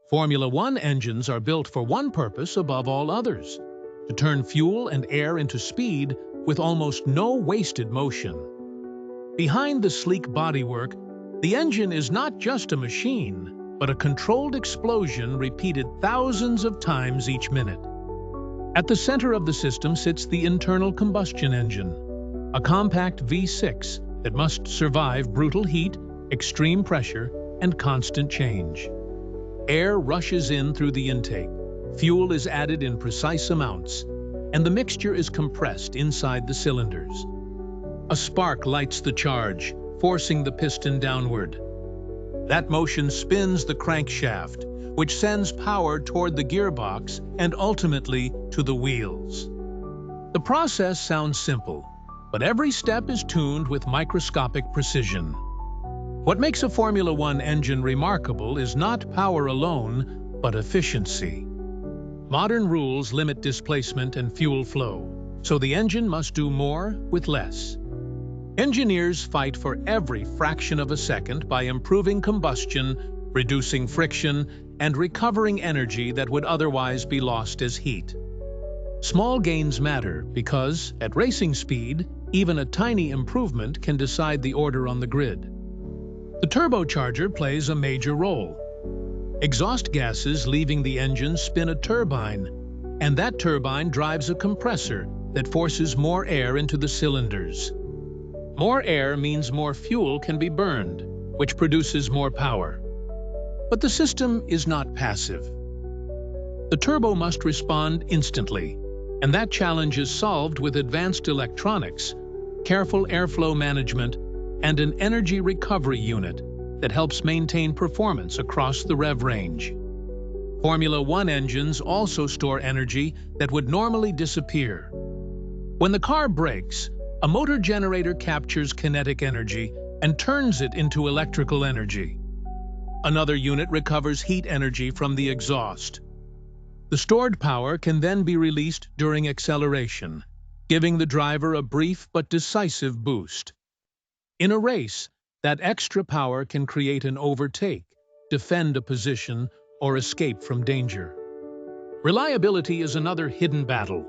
Formula One engines are built for one purpose above all others: to turn fuel and air into speed with almost no wasted motion. Behind the sleek bodywork, the engine is not just a machine, but a controlled explosion repeated thousands of times each minute. At the center of the system sits the internal combustion engine, a compact V6 that must survive brutal heat, extreme pressure, and constant change. Air rushes in through the intake, fuel is added in precise amounts, and the mixture is compressed inside the cylinders. A spark lights the charge, forcing the piston downward. That motion spins the crankshaft, which sends power toward the gearbox and ultimately to the wheels. The process sounds simple, but every step is tuned with microscopic precision. What makes a Formula One engine remarkable is not power alone, but efficiency. Modern rules limit displacement and fuel flow, so the engine must do more with less. Engineers fight for every fraction of a second by improving combustion, reducing friction, and recovering energy that would otherwise be lost as heat. Small gains matter because, at racing speed, even a tiny improvement can decide the order on the grid. The turbocharger plays a major role. Exhaust gases leaving the engine spin a turbine, and that turbine drives a compressor that forces more air into the cylinders. More air means more fuel can be burned, which produces more power. But the system is not passive. The turbo must respond instantly, and that challenge is solved with advanced electronics, careful airflow management, and an energy recovery unit that helps maintain performance across the rev range. Formula One engines also store energy that would normally disappear. When the car brakes, a motor generator captures kinetic energy and turns it into electrical energy. Another unit recovers heat energy from the exhaust. The stored power can then be released during acceleration, giving the driver a brief but decisive boost. In a race, that extra power can create an overtake, defend a position, or escape from danger. Reliability is another hidden battle.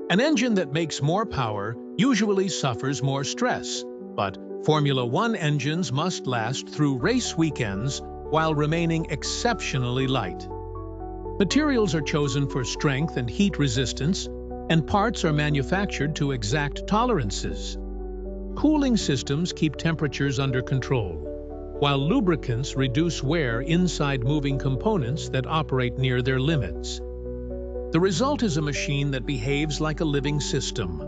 An engine that makes more power usually suffers more stress, but Formula One engines must last through race weekends while remaining exceptionally light. Materials are chosen for strength and heat resistance, and parts are manufactured to exact tolerances. Cooling systems keep temperatures under control, while lubricants reduce wear inside moving components that operate near their limits. The result is a machine that behaves like a living system.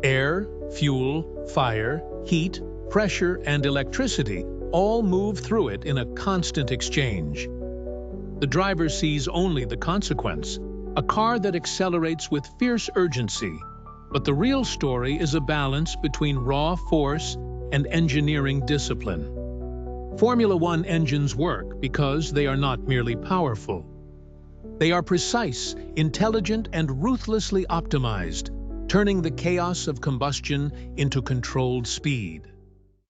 Air, fuel, fire, heat, pressure, and electricity all move through it in a constant exchange. The driver sees only the consequence, a car that accelerates with fierce urgency, but the real story is a balance between raw force and engineering discipline. Formula One engines work because they are not merely powerful. They are precise, intelligent, and ruthlessly optimized, turning the chaos of combustion into controlled speed.